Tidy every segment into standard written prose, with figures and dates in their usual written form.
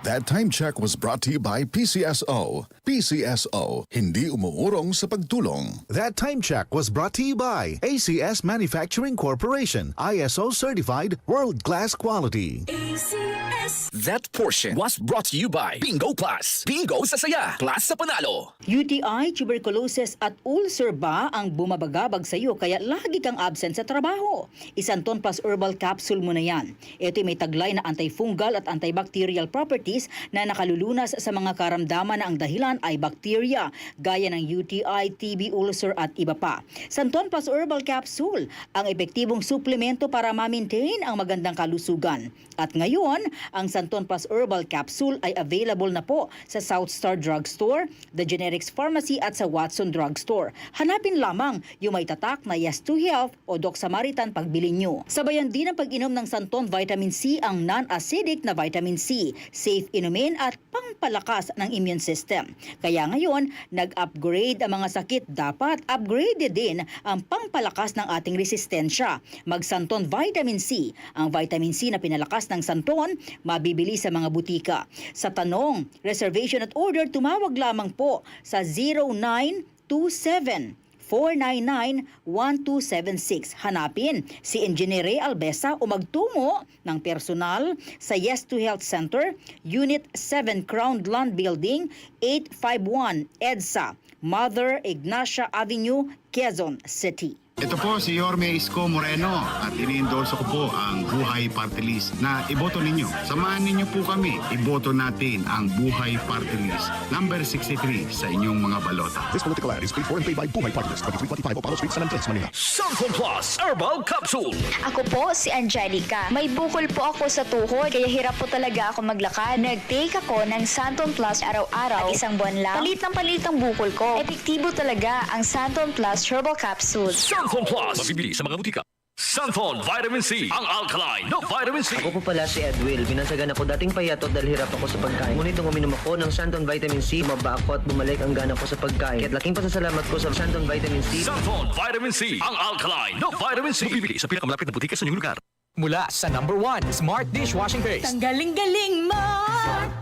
That time check was brought to you by PCSO. PCSO, hindi umuurong sa pagtulong. That time check was brought to you by ACS Manufacturing Corporation, ISO certified, world-class quality. ACS. That portion was brought to you by Bingo Plus. Bingo sa saya, plus sa panalo. UTI, tuberculosis at ulcer ba ang bumabagabag sa iyo kaya lagi kang absent sa trabaho? Isanton Plus Herbal Capsule mo na yan. Ito'y may taglay na antifungal at antibacterial properties na nakalulunas sa mga karamdaman na ang dahilan ay bakterya, gaya ng UTI, TB, ulcer at iba pa. Santon Plus Herbal Capsule, ang epektibong suplemento para ma-maintain ang magandang kalusugan. At ngayon, ang Santon Plus Herbal Capsule ay available na po sa South Star Drugstore, The Generics Pharmacy at sa Watson Drugstore. Hanapin lamang yung may tatak na Yes to Health o Doc Samaritan pagbili nyo. Sabayan din ang pag-inom ng Santon Vitamin C, ang non-acidic na vitamin C, safe inumin at pangpalakas ng immune system. Kaya ngayon, nag-upgrade ang mga sakit, dapat upgraded din ang pangpalakas ng ating resistensya. Mag-Santon Vitamin C. Ang vitamin C na pinalakas ng Santon, mabibili sa mga butika. Sa tanong, reservation at order, tumawag lamang po sa 0927 499-1276. Hanapin si Engineer Ray Albesa o magtungo ng personal sa Yes to Health Center, Unit 7 Crown Land Building, 851 EDSA, Mother Ignacia Avenue, Quezon City. Ito po si Yorme Isko Moreno at ini-endorse ko po ang Buhay Party List na iboto ninyo. Samahan ninyo po kami, iboto natin ang Buhay Party List number 63 sa inyong mga balota. This political ad is paid for and paid by Buhay Party List, 2325 Opalo Street, San Andres, Manila. Santon Plus Herbal Capsule. Ako po si Angelica. May bukol po ako sa tuhod, kaya hirap po talaga ako maglakad. Nag-take ako ng Santon Plus araw-araw at isang buwan lang. Palit ng palit ang bukol ko. Epektibo talaga ang Santon Plus Herbal Capsule. Santon Plus. Mabibili sa mga butika. Santon Vitamin C. Ang alkaline no vitamin C. Ako po pala si Edwil. Binasagan ako dating payatot dahil hirap ako sa pagkain. Ngunit nung uminom ako ng Santon Vitamin C, maba ako at bumalik ang gana ko sa pagkain. Kaya't laking pasasalamat ko sa Santon Vitamin C. Santon Vitamin C. Ang alkaline no vitamin C. Mabibili sa pinakamalapit na butika sa inyong lugar. Mula sa #1 Smart Dishwashing Paste. Ang galing-galing mo.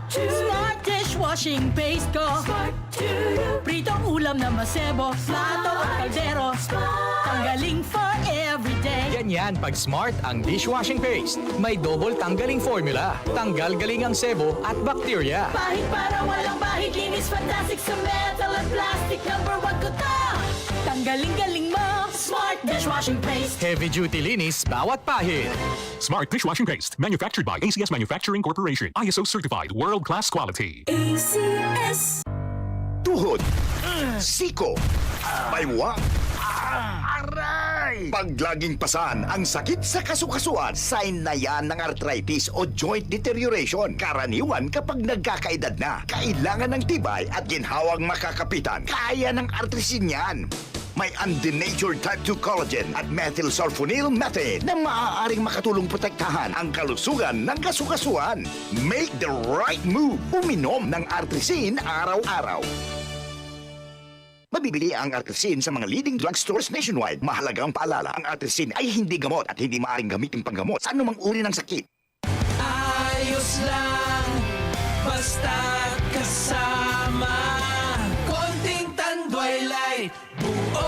Smart dishwashing paste ko. Pritong ulam na masebo, plato at kaldero. Tanggaling for everyday. Ganyan pag Smart ang dishwashing paste. May double tanggaling formula. Tanggal galing ang sebo at bakterya. Bahid para walang bahid, linis fantastic sa metal at plastic. #1 ko to. Tanggaling-galing mo. Smart dishwashing paste. Heavy duty linis bawat pahid. Smart Dishwashing Paste, manufactured by ACS Manufacturing Corporation. ISO certified, world-class quality. ACS. Tuhod, siko, baywang, aray! Pag laging pasan ang sakit sa kasukasuan, sign na yan ng arthritis o joint deterioration. Karaniwan kapag nagkakaedad na, kailangan ng tibay at ginhawang makakapitan. Kaya ng artrisin yan. May undenatured type 2 collagen at methylsulfonyl methane na maaaring makatulong protektahan ang kalusugan ng kasukasuan. Make the right move. Uminom ng Artrisin araw-araw. Mabibili ang Artrisin sa mga leading drugstores nationwide. Mahalagang paalala, ang Artrisin ay hindi gamot at hindi maaaring gamitin panggamot sa anumang uri ng sakit. Ayos lang, basta kasama. Konting Tanduay Light, buo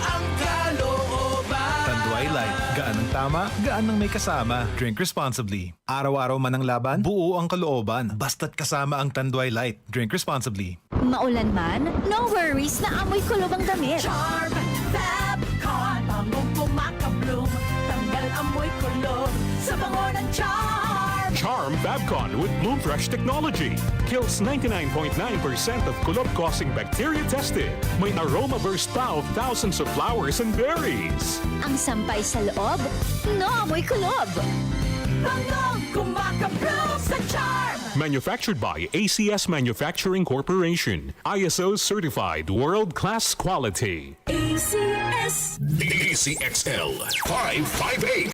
ang kalooban. Tanduay Light, gaan ng tama, gaan ng may kasama. Drink responsibly. Araw-araw man ang laban, buo ang kalooban. Basta't kasama ang Tanduay Light. Drink responsibly. Maulan man, no worries na amoy kulob ang damit. Charm, Fabcon, bangong pumakabloom. Tanggal amoy kulob sa bango ng Charm. Charm Fabcon with Bloom Fresh technology. Kills 99.9% of kulob-causing bacteria tested. May aroma burst pa of thousands of flowers and berries. Ang sampay sa loob, no amoy kulob. Bangong kumakabloom sa Charm. Manufactured by ACS Manufacturing Corporation. ISO certified, world-class quality. ACS. DCXL 558.